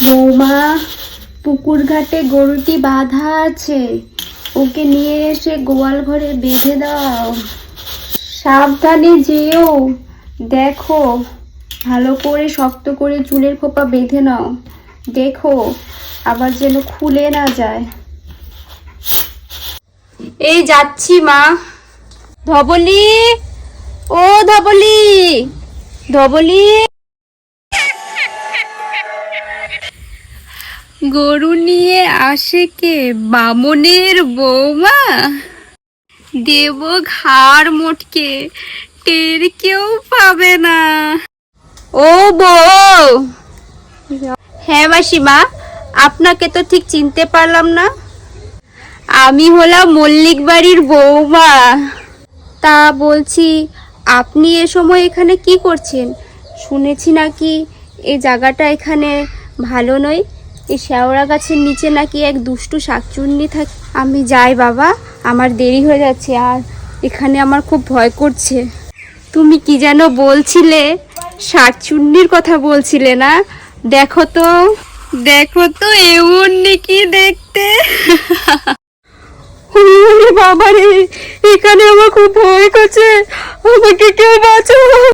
বৌমা, পুকুর ঘাটে গরুটি বাঁধা আছে, ওকে নিয়ে এসে গোয়াল ঘরে বেঁধে দাও। সাবধানে যেও, দেখো ভালো করে শক্ত করে চুলের খোপা বেঁধে নাও, দেখো আবার যেন খুলে না যায়। এই যাচ্ছি মা। ধবলি, ও ধবলি, ধবলি। গরু নিয়ে আসে কে? বামনের বৌমা। দেব ঘাড় মোটকে, টের কেউ পাবে না। ও বউ। হ্যাঁ মাসিমা, আপনাকে তো ঠিক চিনতে পারলাম না। আমি হলাম মল্লিক বাড়ির বৌমা। তা বলছি, আপনি এ সময় এখানে কি করছেন? শুনেছি নাকি এই জায়গাটা এখানে ভালো নয়, এই শেওড়া গাছের নিচে নাকি এক দুষ্টু শাকচুন্নি থাকে। আমি যাই বাবা, আমার দেরি হয়ে যাচ্ছে, আর এখানে আমার খুব ভয় করছে। তুমি কি যেন বলছিলে? শাকচুন্নির কথা বলছিলে না? দেখো তো, দেখো তো এমন নাকি দেখতে। বাবা রে, এখানে আমার খুব ভয় করছে, আমাকে কেউ বাঁচাও।